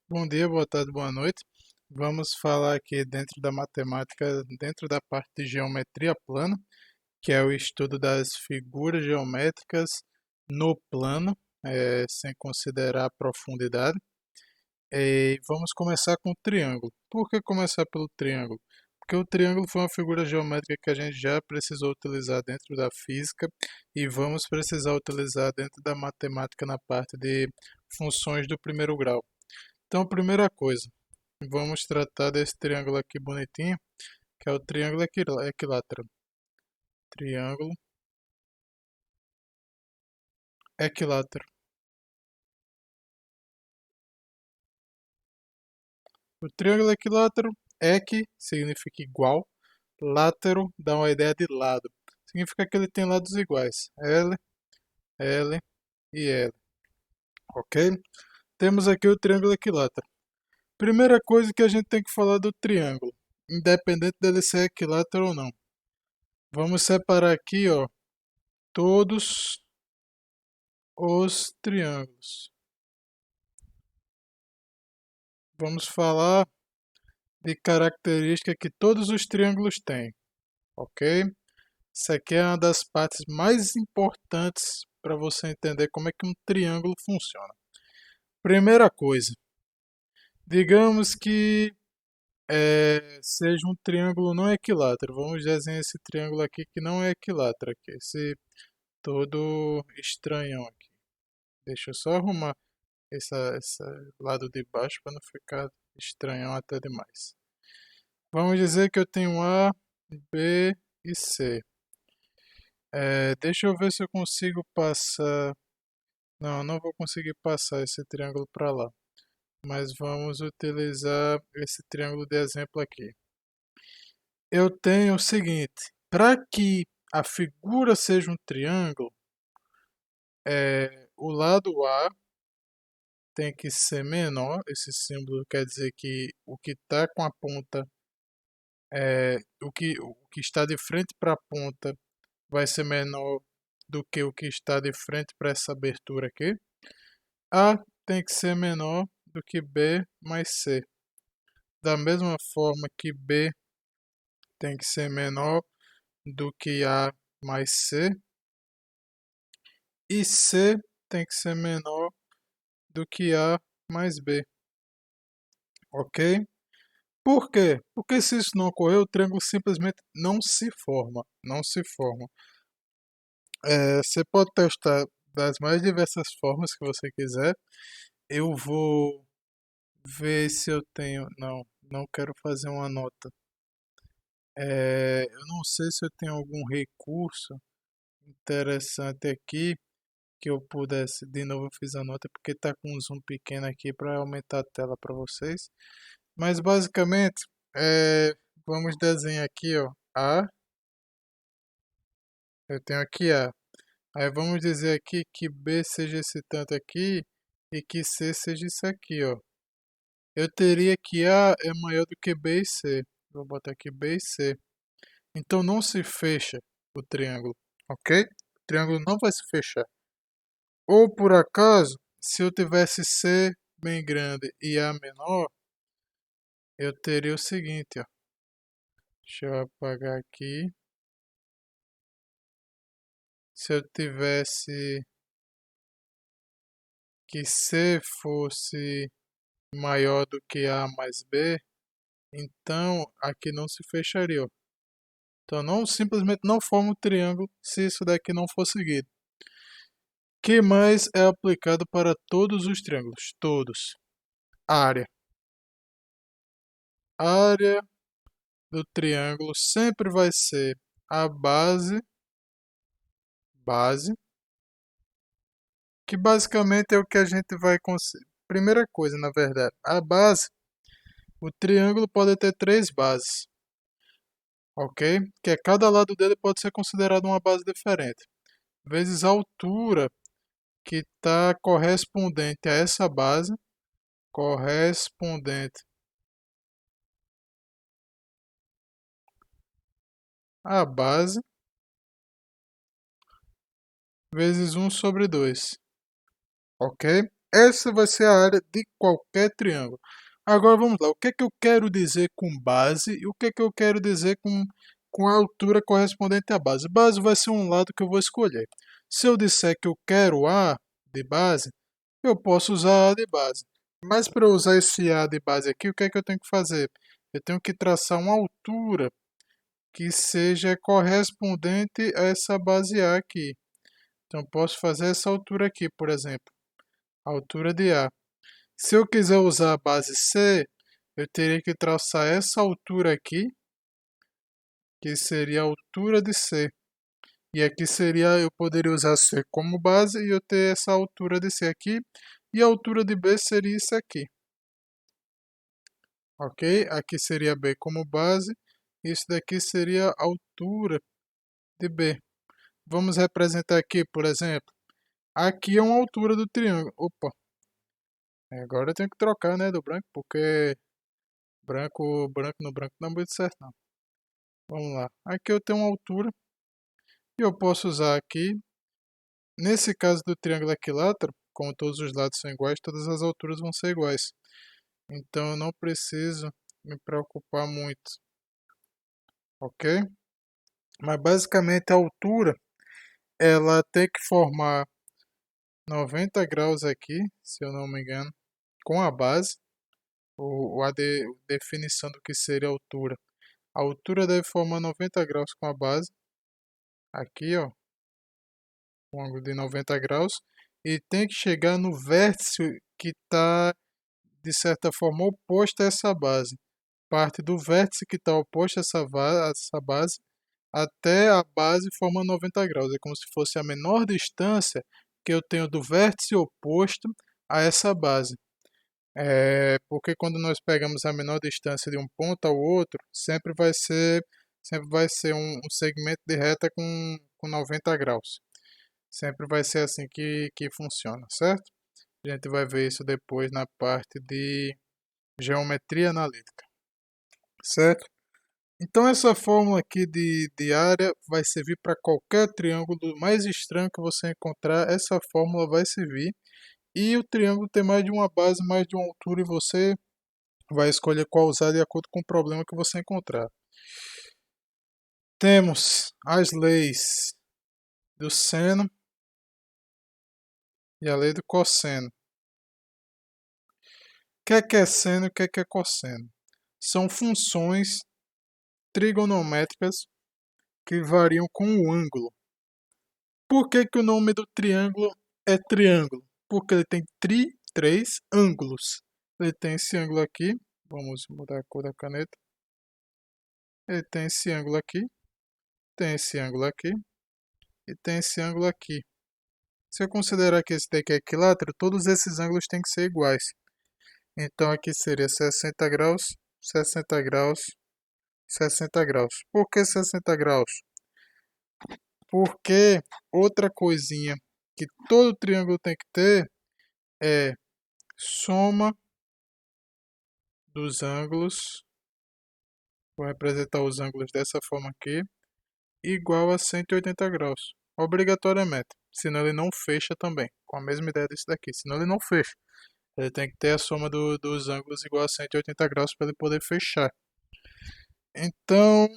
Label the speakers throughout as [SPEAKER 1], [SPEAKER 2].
[SPEAKER 1] Bom dia, boa tarde, boa noite. Vamos falar aqui dentro da matemática, dentro da parte de geometria plana, que é o estudo das figuras geométricas no plano, sem considerar a profundidade. E vamos começar com o triângulo. Por que começar pelo triângulo? Porque o triângulo foi uma figura geométrica que a gente já precisou utilizar dentro da física e vamos precisar utilizar dentro da matemática na parte de funções do primeiro grau. Então, primeira coisa, vamos tratar desse triângulo aqui bonitinho, que é o triângulo equilátero. Triângulo equilátero. O triângulo equilátero, equi significa igual, látero dá uma ideia de lado. Significa que ele tem lados iguais. L, L e L. Ok? Temos aqui o triângulo equilátero. Primeira coisa que a gente tem que falar do triângulo, independente dele ser equilátero ou não. Vamos separar aqui, ó, todos os triângulos. Vamos falar de característica que todos os triângulos têm, ok? Isso aqui é uma das partes mais importantes para você entender como é que um triângulo funciona. Primeira coisa, digamos que seja um triângulo não equilátero. Vamos desenhar esse triângulo aqui que não é equilátero, aqui, esse todo estranhão aqui. Deixa eu só arrumar esse lado de baixo para não ficar estranhão até demais. Vamos dizer que eu tenho A, B e C. Deixa eu ver se eu consigo passar. Não, não vou conseguir passar esse triângulo para lá. Mas vamos utilizar esse triângulo de exemplo aqui. Eu tenho o seguinte: para que a figura seja um triângulo, o lado A tem que ser menor. Esse símbolo quer dizer que o que está com a ponta, o que está de frente para a ponta vai ser menor do que o que está de frente para essa abertura aqui. A tem que ser menor do que B mais C. Da mesma forma que B tem que ser menor do que A mais C. E C tem que ser menor do que A mais B. Ok? Por quê? Porque se isso não ocorrer, o triângulo simplesmente não se forma. Não se forma. Você pode testar das mais diversas formas que você quiser. Eu vou ver se eu tenho. Não, não quero fazer uma nota. Eu não sei se eu tenho algum recurso interessante aqui que eu pudesse. De novo, eu fiz a nota porque está com um zoom pequeno aqui para aumentar a tela para vocês. Mas basicamente, vamos desenhar aqui, ó, A. Eu tenho aqui A. Aí vamos dizer aqui que B seja esse tanto aqui e que C seja isso aqui, ó. Eu teria que A é maior do que B e C. Vou botar aqui B e C. Então não se fecha o triângulo, ok? O triângulo não vai se fechar. Ou por acaso, se eu tivesse C bem grande e A menor, eu teria o seguinte, ó. Deixa eu apagar aqui. Se eu tivesse que C fosse maior do que A mais B, então aqui não se fecharia, ó. Então não simplesmente não forma um triângulo se isso daqui não for seguido. Que mais é aplicado para todos os triângulos? Todos. Área. A área do triângulo sempre vai ser a base, que basicamente é o que a gente vai conseguir. Primeira coisa, na verdade, a base, o triângulo pode ter três bases, ok? Que cada lado dele pode ser considerado uma base diferente, vezes a altura que está correspondente a essa base, correspondente à base, vezes 1/2, ok? essa vai ser a área de qualquer triângulo. Agora vamos lá, o que é que eu quero dizer com base e o que é que eu quero dizer com a altura correspondente à base? Base vai ser um lado que eu vou escolher. Se eu disser que eu quero A de base, eu posso usar A de base. Mas para eu usar esse A de base aqui, o que é que eu tenho que fazer? Eu tenho que traçar uma altura que seja correspondente a essa base A aqui. Então, eu posso fazer essa altura aqui, por exemplo, a altura de A. Se eu quiser usar a base C, eu teria que traçar essa altura aqui, que seria a altura de C. E aqui seria, eu poderia usar C como base e eu ter essa altura de C aqui. E a altura de B seria isso aqui. Ok? Aqui seria B como base. Isso daqui seria a altura de B. Vamos representar aqui, por exemplo. Aqui é uma altura do triângulo. Opa! Agora eu tenho que trocar, né, do branco, porque branco no branco não dá muito certo, não. Vamos lá. Aqui eu tenho uma altura e eu posso usar aqui. Nesse caso do triângulo equilátero, como todos os lados são iguais, todas as alturas vão ser iguais. Então eu não preciso me preocupar muito, ok? Mas basicamente a altura, ela tem que formar 90 graus aqui, se eu não me engano, com a base, ou a definição do que seria a altura. A altura deve formar 90 graus com a base, aqui ó, um ângulo de 90 graus, e tem que chegar no vértice que está, de certa forma, oposto a essa base. Parte do vértice que está oposto a essa base até a base forma 90 graus. É como se fosse a menor distância que eu tenho do vértice oposto a essa base. Porque quando nós pegamos a menor distância de um ponto ao outro, sempre vai ser um segmento de reta com 90 graus. Sempre vai ser assim que funciona, certo? A gente vai ver isso depois na parte de geometria analítica, certo? Então essa fórmula aqui de área vai servir para qualquer triângulo do mais estranho que você encontrar, essa fórmula vai servir. E o triângulo tem mais de uma base, mais de uma altura, e você vai escolher qual usar de acordo com o problema que você encontrar. Temos as leis do seno e a lei do cosseno. O que é seno e o que é cosseno? São funções trigonométricas que variam com o ângulo. Por que o nome do triângulo é triângulo? Porque ele tem três ângulos. Ele tem esse ângulo aqui. Vamos mudar a cor da caneta. Ele tem esse ângulo aqui. Tem esse ângulo aqui. E tem esse ângulo aqui. Se eu considerar que esse daqui é equilátero, todos esses ângulos têm que ser iguais. Então aqui seria 60 graus, 60 graus, 60 graus. Por que 60 graus? Porque outra coisinha que todo triângulo tem que ter é soma dos ângulos. Vou representar os ângulos dessa forma aqui, igual a 180 graus, obrigatoriamente. Senão ele não fecha também, com a mesma ideia desse daqui. Senão ele não fecha. Ele tem que ter a soma dos ângulos igual a 180 graus para ele poder fechar. Então,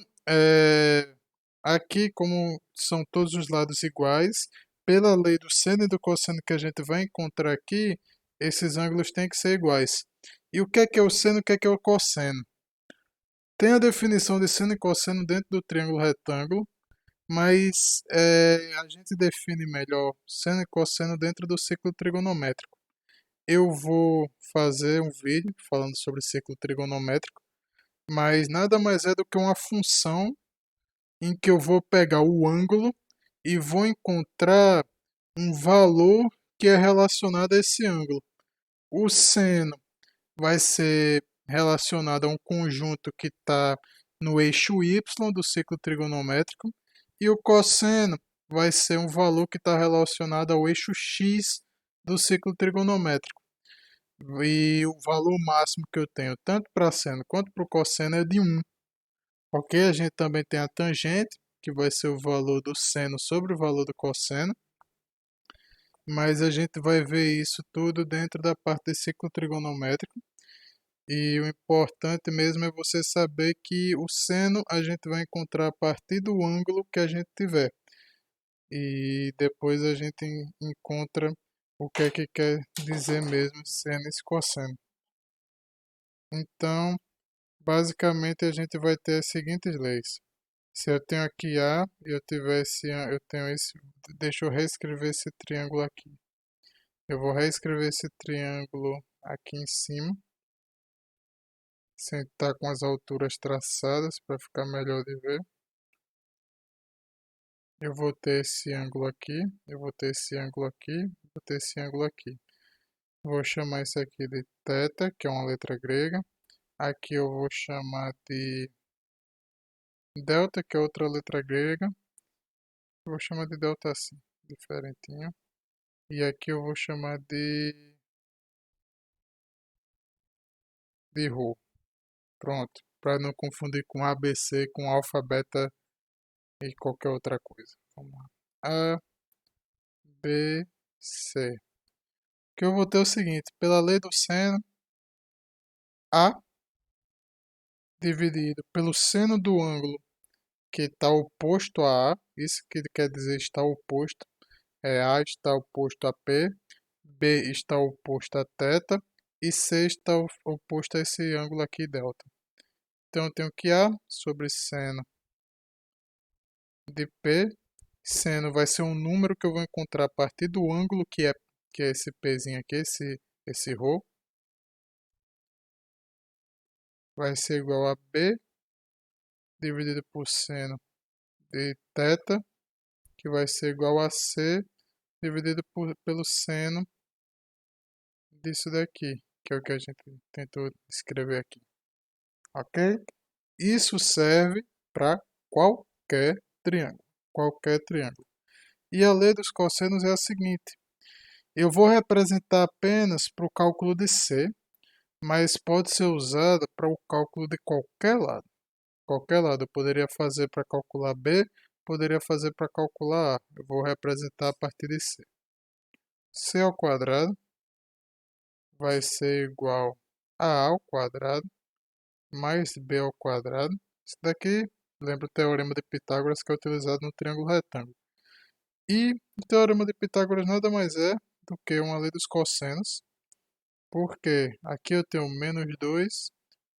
[SPEAKER 1] aqui, como são todos os lados iguais, pela lei do seno e do cosseno que a gente vai encontrar aqui, esses ângulos têm que ser iguais. E o que é o seno e o que é o cosseno? Tem a definição de seno e cosseno dentro do triângulo retângulo, mas a gente define melhor seno e cosseno dentro do ciclo trigonométrico. Eu vou fazer um vídeo falando sobre ciclo trigonométrico, mas nada mais é do que uma função em que eu vou pegar o ângulo e vou encontrar um valor que é relacionado a esse ângulo. O seno vai ser relacionado a um conjunto que está no eixo y do ciclo trigonométrico e o cosseno vai ser um valor que está relacionado ao eixo x do ciclo trigonométrico. E o valor máximo que eu tenho tanto para seno quanto para o cosseno é de 1. Ok? A gente também tem a tangente, que vai ser o valor do seno sobre o valor do cosseno. mas a gente vai ver isso tudo dentro da parte de ciclo trigonométrico. E o importante mesmo é você saber que o seno a gente vai encontrar a partir do ângulo que a gente tiver. E depois a gente encontra o que é que quer dizer mesmo seno e cosseno. Então, basicamente a gente vai ter as seguintes leis. Se eu tenho aqui A e eu tivesse, eu tenho esse, deixa eu reescrever esse triângulo aqui. Eu vou reescrever esse triângulo aqui em cima, sem estar com as alturas traçadas para ficar melhor de ver. Eu vou ter esse ângulo aqui, eu vou ter esse ângulo aqui, vou ter esse ângulo aqui. Vou chamar isso aqui de θ, que é uma letra grega. Aqui eu vou chamar de delta, que é outra letra grega. Eu vou chamar de delta assim, diferentinho. E aqui eu vou chamar de ρ. Pronto, para não confundir com ABC, com alfa, beta e qualquer outra coisa. Vamos lá. A, B, C. O que eu vou ter é o seguinte, pela lei do seno, A dividido pelo seno do ângulo que está oposto a A, isso que quer dizer está oposto, A está oposto a P, B está oposto a θ e C está oposto a esse ângulo aqui, delta. Então eu tenho que A sobre seno de P, seno vai ser um número que eu vou encontrar a partir do ângulo que é esse Pzinho aqui, esse ρ, vai ser igual a B dividido por seno de θ, que vai ser igual a C dividido pelo seno disso daqui, que é o que a gente tentou escrever aqui, ok? Isso serve para qualquer triângulo, qualquer triângulo. E a lei dos cossenos é a seguinte, eu vou representar apenas para o cálculo de C, mas pode ser usada para o cálculo de qualquer lado. Qualquer lado, eu poderia fazer para calcular B, poderia fazer para calcular A. Eu vou representar a partir de C. C ao quadrado vai ser igual a A ao quadrado mais B ao quadrado. Isso daqui lembra o teorema de Pitágoras que é utilizado no triângulo retângulo. E o teorema de Pitágoras nada mais é do que uma lei dos cossenos, porque aqui eu tenho menos 2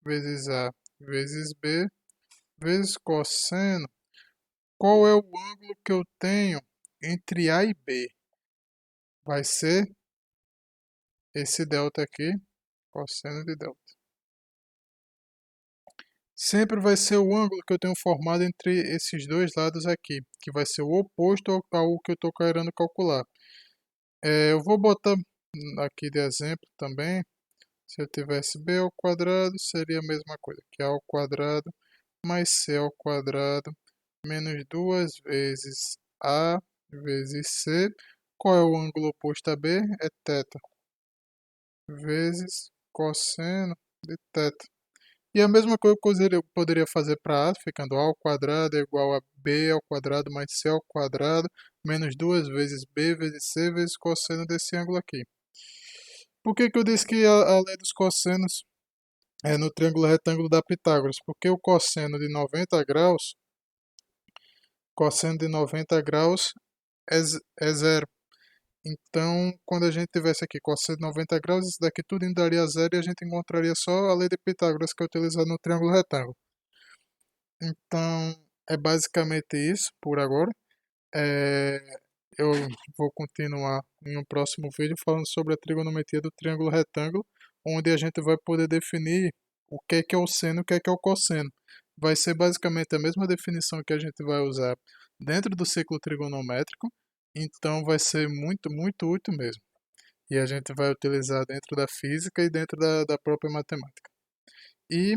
[SPEAKER 1] vezes A vezes B vezes cosseno. Qual é o ângulo que eu tenho entre A e B? Vai ser esse delta aqui, cosseno de delta. Sempre vai ser o ângulo que eu tenho formado entre esses dois lados aqui, que vai ser o oposto ao que eu estou querendo calcular. Eu vou botar aqui de exemplo também, se eu tivesse b ao quadrado, seria a mesma coisa, que a ao quadrado mais c ao quadrado menos 2 vezes a vezes c. Qual é o ângulo oposto a b? É θ, vezes cosseno de θ. E a mesma coisa que eu poderia fazer para A, ficando A ao quadrado é igual a B ao quadrado mais C ao quadrado, menos 2 vezes B vezes C vezes cosseno desse ângulo aqui. Por que eu disse que a lei dos cossenos é no triângulo retângulo da Pitágoras? Porque o cosseno de 90 graus é zero. Então, quando a gente tivesse aqui cosseno de 90 graus, isso daqui tudo daria zero e a gente encontraria só a lei de Pitágoras que é utilizada no triângulo retângulo. Então, é basicamente isso por agora. É, eu vou continuar em um próximo vídeo falando sobre a trigonometria do triângulo retângulo, onde a gente vai poder definir o que é o seno e o que é o cosseno. Vai ser basicamente a mesma definição que a gente vai usar dentro do ciclo trigonométrico, então vai ser muito, muito útil mesmo. E a gente vai utilizar dentro da física e dentro da própria matemática. E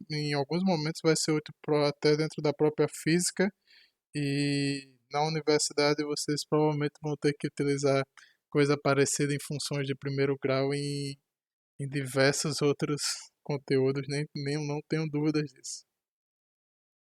[SPEAKER 1] em alguns momentos vai ser útil até dentro da própria física e na universidade vocês provavelmente vão ter que utilizar coisa parecida em funções de primeiro grau em diversos outros conteúdos, nem não tenho dúvidas disso.